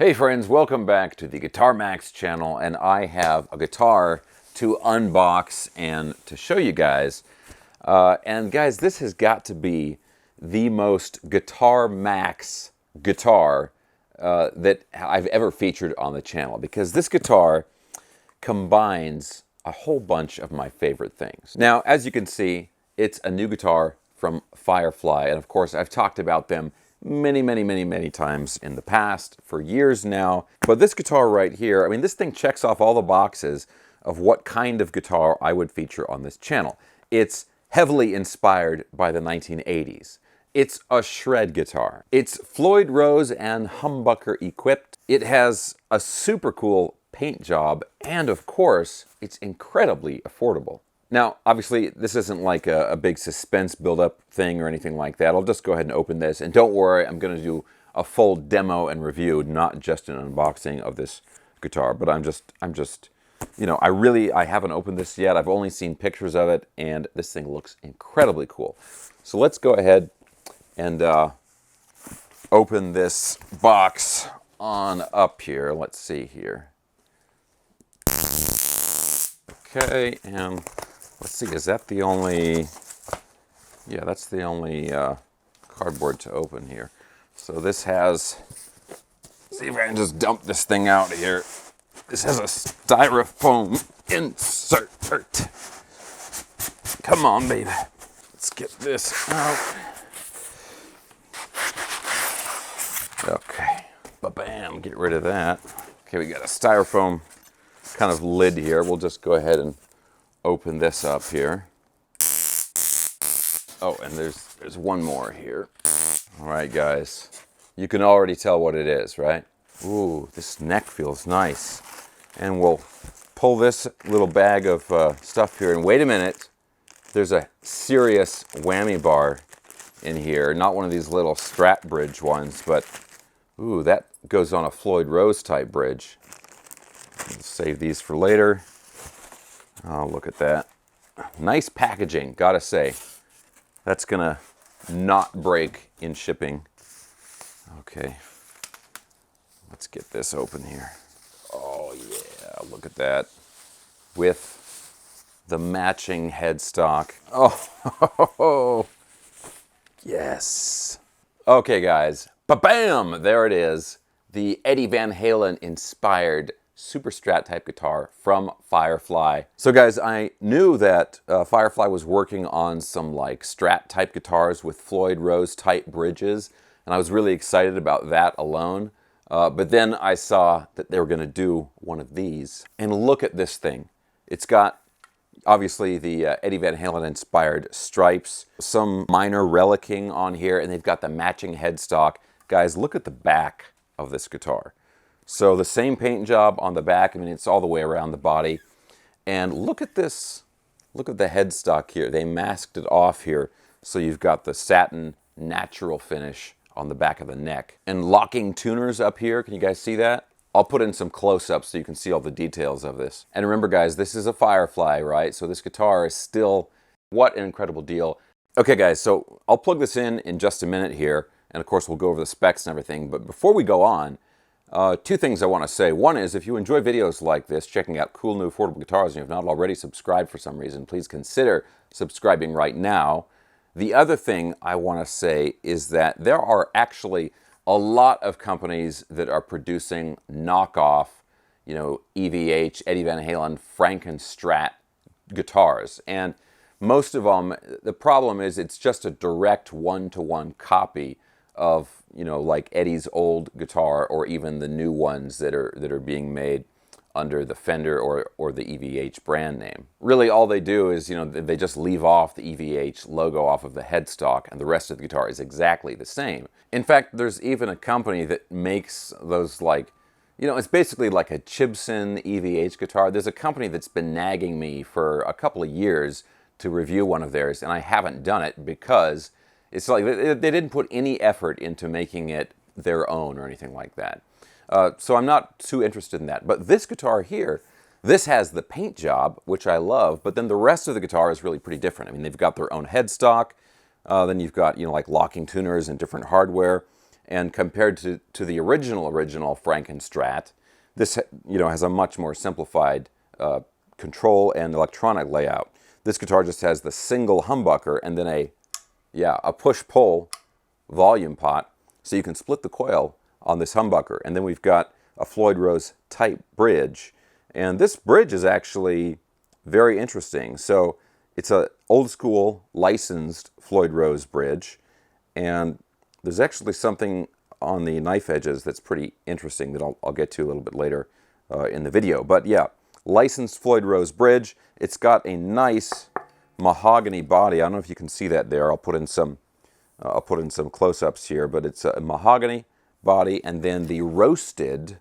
Hey friends, welcome back to the Guitar Max channel, and I have a guitar to unbox and to show you guys. And guys, this has got to be the most Guitar Max guitar that I've ever featured on the channel, because this guitar combines a whole bunch of my favorite things. Now, as you can see, it's a new guitar from Firefly, and of course I've talked about them many times in the past, for years now. But this guitar right here, I mean, this thing checks off all the boxes of what kind of guitar I would feature on this channel. It's heavily inspired by the 1980s. It's a shred guitar. It's Floyd Rose and humbucker equipped. It has a super cool paint job, and of course, it's incredibly affordable. Now, obviously, this isn't like a big suspense build-up thing or anything like that. I'll just go ahead and open this. And don't worry, I'm going to do a full demo and review, not just an unboxing of this guitar. But I'm just, you know, I haven't opened this yet. I've only seen pictures of it, and this thing looks incredibly cool. So let's go ahead and open this box on up here. Let's see here. Okay, and let's see, is that the only, yeah, that's the only cardboard to open here. So this has, see if I can just dump this thing out here. This has a styrofoam insert. Come on, baby. Let's get this out. Okay, ba-bam, get rid of that. Okay, we got a styrofoam kind of lid here. We'll just go ahead and open this up here. Oh, and there's one more here. All right, guys. You can already tell what it is, right? Ooh, this neck feels nice. And we'll pull this little bag of stuff here. And wait a minute. There's a serious whammy bar in here. Not one of these little Strat bridge ones, but ooh, that goes on a Floyd Rose type bridge. Let's save these for later. Oh, look at that. Nice packaging, gotta say. That's gonna not break in shipping. Okay. Let's get this open here. Oh, yeah, look at that. With the matching headstock. Oh, yes. Okay, guys. Ba-bam! There it is. The Eddie Van Halen inspired Super Strat type guitar from Firefly. So guys, I knew that Firefly was working on some like Strat type guitars with Floyd Rose type bridges, and I was really excited about that alone. But then I saw that they were going to do one of these. And look at this thing. It's got obviously the Eddie Van Halen inspired stripes, some minor relicking on here, and they've got the matching headstock. Guys, look at the back of this guitar. So the same paint job on the back. I mean, it's all the way around the body. And look at this. Look at the headstock here. They masked it off here. So you've got the satin natural finish on the back of the neck. And locking tuners up here. Can you guys see that? I'll put in some close-ups so you can see all the details of this. And remember, guys, this is a Firefly, right? So this guitar is still, what an incredible deal. Okay, guys, so I'll plug this in just a minute here. And of course, we'll go over the specs and everything. But before we go on, two things I want to say. One is, if you enjoy videos like this, checking out cool new affordable guitars, and you have not already subscribed for some reason, please consider subscribing right now. The other thing I want to say is that there are actually a lot of companies that are producing knockoff, you know, EVH, Eddie Van Halen, Frankenstrat guitars. And most of them, the problem is it's just a direct one-to-one copy of, you know, like Eddie's old guitar, or even the new ones that are being made under the Fender or the EVH brand name. Really, all they do is, you know, they just leave off the EVH logo off of the headstock, and the rest of the guitar is exactly the same. In fact, there's even a company that makes those, like, you know, it's basically like a Chibson EVH guitar. There's a company that's been nagging me for a couple of years to review one of theirs, and I haven't done it because it's like they didn't put any effort into making it their own or anything like that. So I'm not too interested in that. But this guitar here, this has the paint job, which I love, but then the rest of the guitar is really pretty different. I mean, they've got their own headstock. Then you've got, you know, like locking tuners and different hardware. And compared to the original Frankenstrat, this has a much more simplified control and electronic layout. This guitar just has the single humbucker and then a push-pull volume pot, so you can split the coil on this humbucker. And then we've got a Floyd Rose type bridge. And this bridge is actually very interesting. So it's an old school licensed Floyd Rose bridge. And there's actually something on the knife edges that's pretty interesting that I'll get to a little bit later in the video. But yeah, licensed Floyd Rose bridge. It's got a nice mahogany body. I don't know if you can see that there. I'll put in some close-ups here, but it's a mahogany body, and then the roasted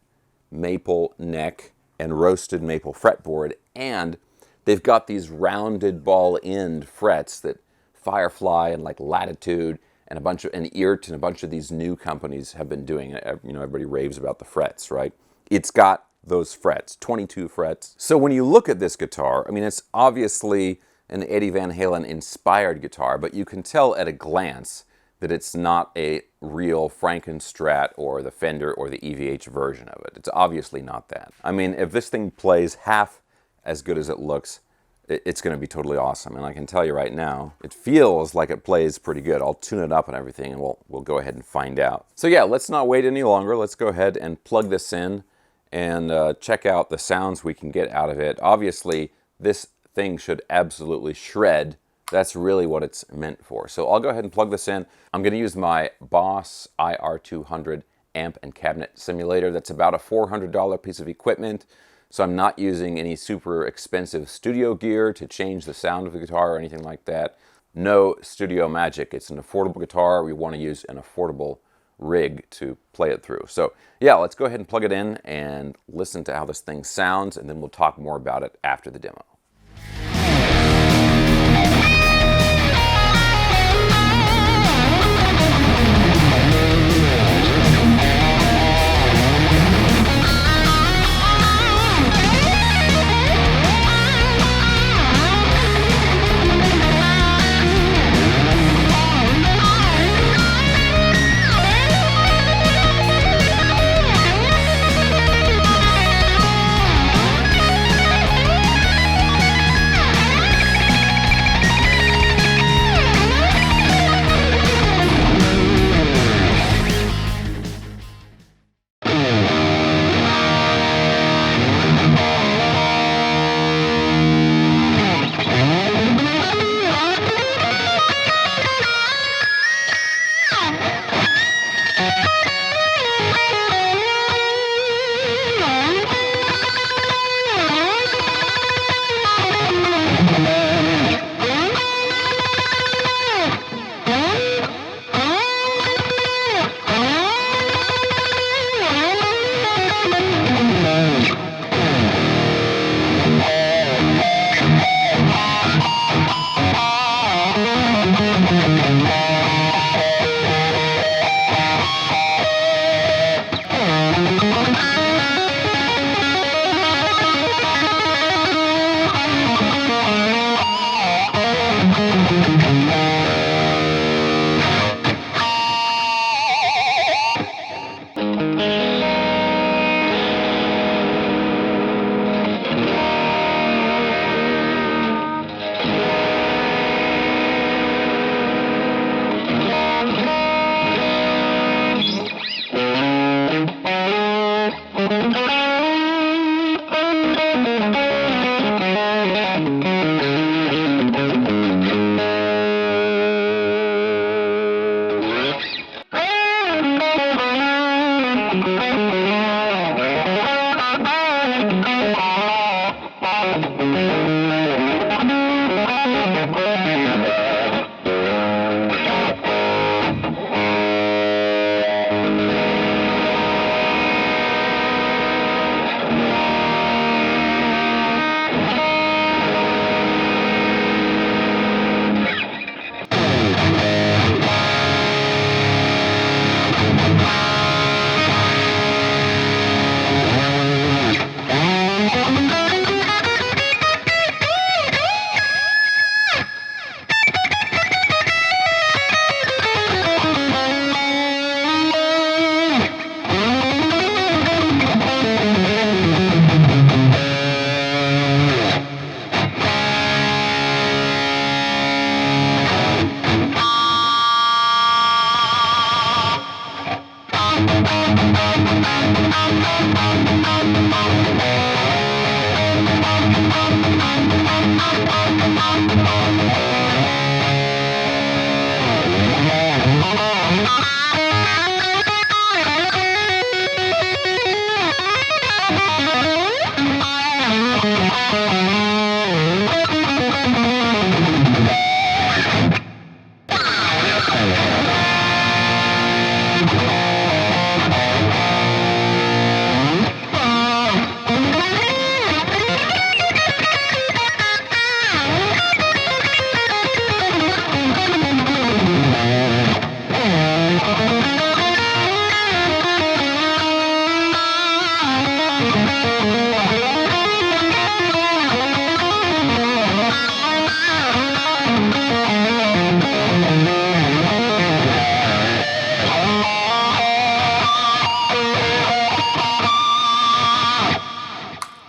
maple neck and roasted maple fretboard, and they've got these rounded ball end frets that Firefly and like Latitude and Eert and a bunch of these new companies have been doing. Everybody raves about the frets, right? It's got those frets, 22 frets. So when you look at this guitar, I mean, it's obviously an Eddie Van Halen inspired guitar, but you can tell at a glance that it's not a real Frankenstrat or the Fender or the EVH version of it. It's obviously not that. I mean, if this thing plays half as good as it looks, it's going to be totally awesome. And I can tell you right now, it feels like it plays pretty good. I'll tune it up and everything, and we'll go ahead and find out. So yeah, let's not wait any longer. Let's go ahead and plug this in and check out the sounds we can get out of it. Obviously, this thing should absolutely shred. That's really what it's meant for. So I'll go ahead and plug this in. I'm going to use my Boss IR200 amp and cabinet simulator. That's about a $400 piece of equipment. So I'm not using any super expensive studio gear to change the sound of the guitar or anything like that. No studio magic. It's an affordable guitar. We want to use an affordable rig to play it through. So yeah, let's go ahead and plug it in and listen to how this thing sounds, and then we'll talk more about it after the demo.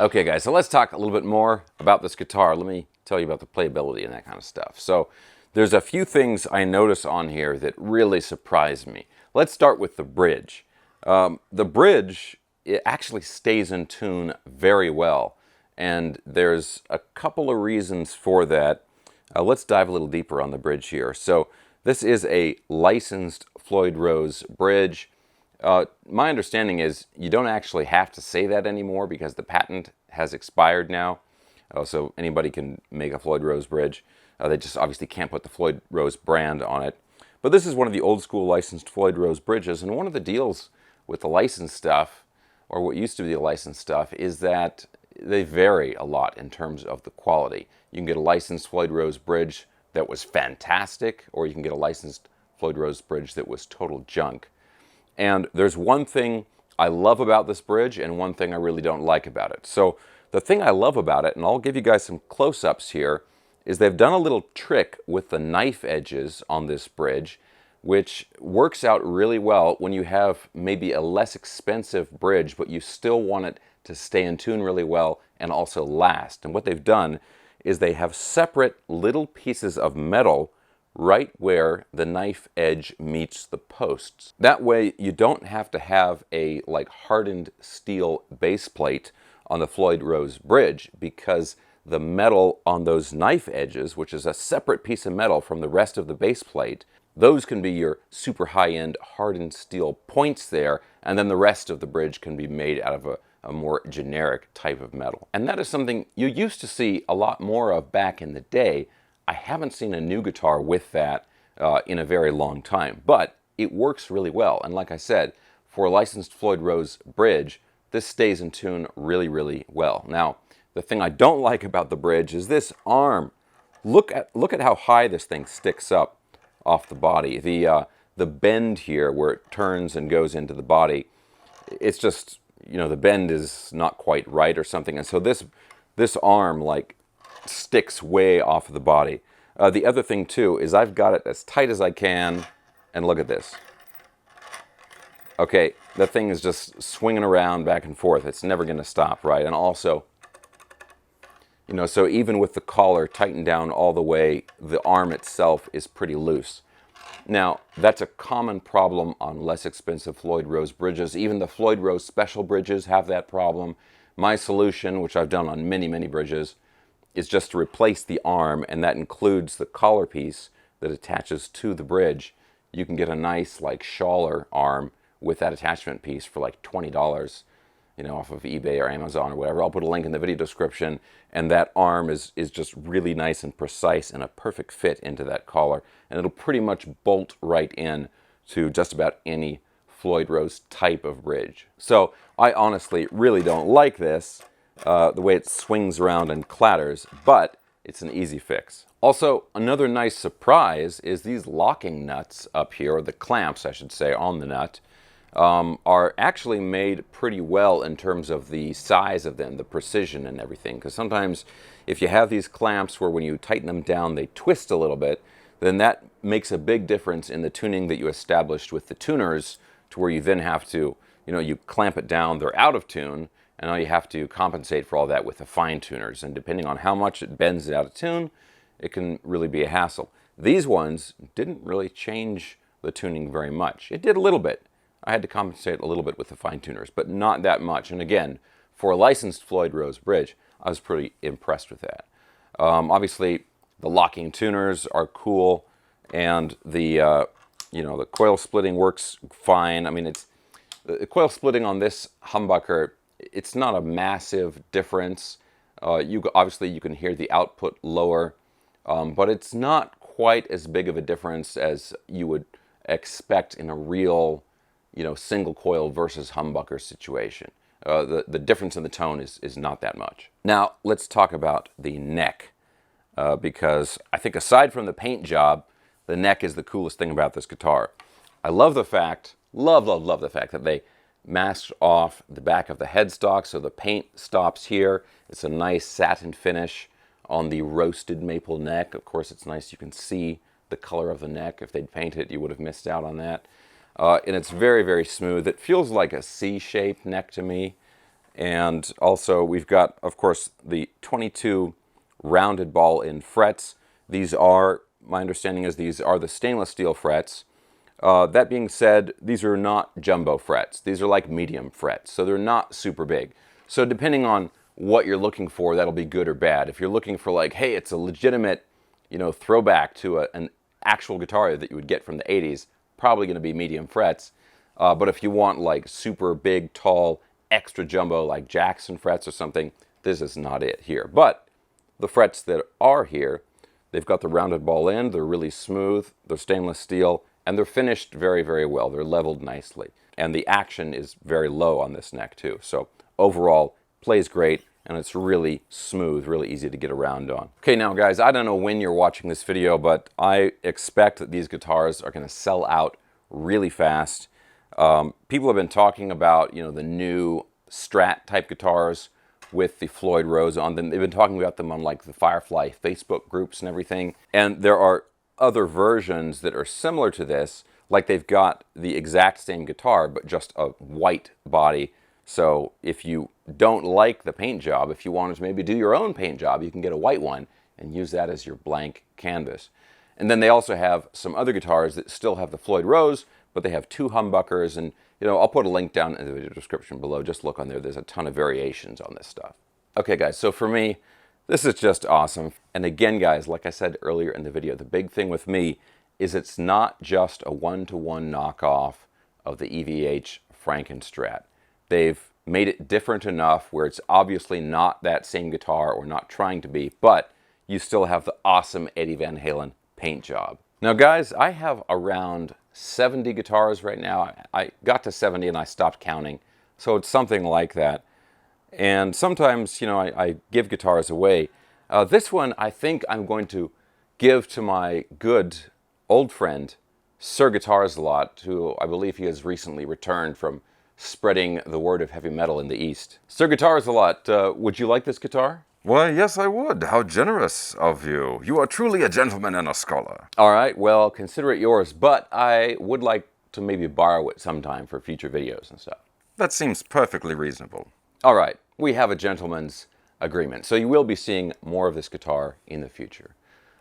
Okay guys, so let's talk a little bit more about this guitar. Let me tell you about the playability and that kind of stuff. So there's a few things I notice on here that really surprise me. Let's start with the bridge. The bridge, it actually stays in tune very well, and there's a couple of reasons for that. Let's dive a little deeper on the bridge here. So this is a licensed Floyd Rose bridge. My understanding is you don't actually have to say that anymore because the patent has expired now. So anybody can make a Floyd Rose bridge. They just obviously can't put the Floyd Rose brand on it. But this is one of the old school licensed Floyd Rose bridges, and one of the deals with the licensed stuff, or what used to be the licensed stuff, is that they vary a lot in terms of the quality. You can get a licensed Floyd Rose bridge that was fantastic, or you can get a licensed Floyd Rose bridge that was total junk. And there's one thing I love about this bridge and one thing I really don't like about it. So the thing I love about it, and I'll give you guys some close-ups here, is they've done a little trick with the knife edges on this bridge, which works out really well when you have maybe a less expensive bridge, but you still want it to stay in tune really well and also last. And what they've done is they have separate little pieces of metal right where the knife edge meets the posts. That way you don't have to have a like hardened steel base plate on the Floyd Rose bridge, because the metal on those knife edges, which is a separate piece of metal from the rest of the base plate, those can be your super high-end hardened steel points there, and then the rest of the bridge can be made out of a more generic type of metal. And that is something you used to see a lot more of back in the day. I haven't seen a new guitar with that in a very long time, but it works really well. And like I said, for a licensed Floyd Rose bridge, this stays in tune really, really well. Now, the thing I don't like about the bridge is this arm. Look at how high this thing sticks up off the body. The bend here where it turns and goes into the body, it's just, you know, the bend is not quite right or something. And so this arm like sticks way off of the body. The other thing too is I've got it as tight as I can, and look at this. Okay, that thing is just swinging around back and forth. It's never going to stop, right? And also, you know, so even with the collar tightened down all the way, the arm itself is pretty loose. Now, that's a common problem on less expensive Floyd Rose bridges. Even the Floyd Rose special bridges have that problem. My solution, which I've done on many, many bridges, is just to replace the arm, and that includes the collar piece that attaches to the bridge. You can get a nice like Schaller arm with that attachment piece for like $20, you know, off of eBay or Amazon or whatever. I'll put a link in the video description, and that arm is just really nice and precise and a perfect fit into that collar, and it'll pretty much bolt right in to just about any Floyd Rose type of bridge. So I honestly really don't like this, the way it swings around and clatters, but it's an easy fix. Also, another nice surprise is these locking nuts up here, or the clamps I should say, on the nut, are actually made pretty well in terms of the size of them, the precision and everything. Because sometimes if you have these clamps where when you tighten them down they twist a little bit, then that makes a big difference in the tuning that you established with the tuners, to where you then have to, you know, you clamp it down, they're out of tune, and now you have to compensate for all that with the fine tuners. And depending on how much it bends it out of tune, it can really be a hassle. These ones didn't really change the tuning very much. It did a little bit. I had to compensate a little bit with the fine tuners, but not that much. And again, for a licensed Floyd Rose bridge, I was pretty impressed with that. Obviously, the locking tuners are cool, and the you know, the coil splitting works fine. I mean, it's the coil splitting on this humbucker. It's not a massive difference. Obviously you can hear the output lower, but it's not quite as big of a difference as you would expect in a real, you know, single coil versus humbucker situation. The difference in the tone is not that much. Now let's talk about the neck, because I think aside from the paint job, the neck is the coolest thing about this guitar. I love the fact, love the fact that they masked off the back of the headstock, so the paint stops here. It's a nice satin finish on the roasted maple neck. Of course, it's nice you can see the color of the neck. If they'd painted it, you would have missed out on that. And it's very, very smooth. It feels like a C-shaped neck to me. And also we've got, of course, the 22 rounded ball in frets. These are, my understanding is these are the stainless steel frets. That being said, these are not jumbo frets. These are like medium frets, so they're not super big. So depending on what you're looking for, that'll be good or bad. If you're looking for like, hey, it's a legitimate, throwback to an actual guitar that you would get from the 80s, probably going to be medium frets. But if you want like super big, tall, extra jumbo like Jackson frets or something, this is not it here. But the frets that are here, they've got the rounded ball end, they're really smooth, they're stainless steel, and they're finished very, very well. They're leveled nicely. And the action is very low on this neck too. So overall, plays great, and it's really smooth, really easy to get around on. Okay, now guys, I don't know when you're watching this video, but I expect that these guitars are gonna sell out really fast. People have been talking about, the new Strat type guitars with the Floyd Rose on them. They've been talking about them on like the Firefly Facebook groups and everything. And there are other versions that are similar to this, like they've got the exact same guitar, but just a white body. So if you don't like the paint job, if you wanted to maybe do your own paint job, you can get a white one and use that as your blank canvas. And then they also have some other guitars that still have the Floyd Rose, but they have two humbuckers, and I'll put a link down in the video description below. Just look on there. There's a ton of variations on this stuff. Okay, guys, so for me, this is just awesome. And again, guys, like I said earlier in the video, the big thing with me is it's not just a one-to-one knockoff of the EVH Frankenstrat. They've made it different enough where it's obviously not that same guitar, or not trying to be, but you still have the awesome Eddie Van Halen paint job. Now guys, I have around 70 guitars right now. I got to 70 and I stopped counting, so it's something like that. And sometimes, I give guitars away. This one I think I'm going to give to my good old friend, Sir Guitars-A-Lot, who I believe he has recently returned from spreading the word of heavy metal in the East. Sir Guitars-A-Lot, would you like this guitar? Why, yes, I would. How generous of you. You are truly a gentleman and a scholar. All right, well, consider it yours, but I would like to maybe borrow it sometime for future videos and stuff. That seems perfectly reasonable. All right, we have a gentleman's agreement, so you will be seeing more of this guitar in the future.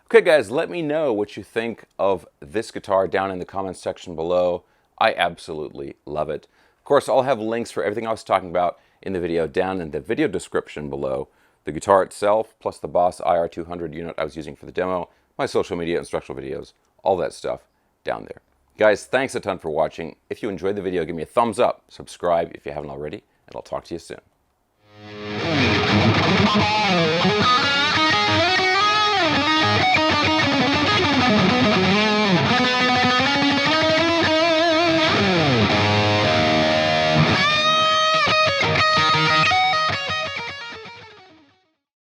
Okay, guys, let me know what you think of this guitar down in the comments section below. I absolutely love it. Of course, I'll have links for everything I was talking about in the video down in the video description below. The guitar itself, plus the Boss IR200 unit I was using for the demo, my social media instructional videos, all that stuff down there. Guys, thanks a ton for watching. If you enjoyed the video, give me a thumbs up, subscribe if you haven't already, and I'll talk to you soon.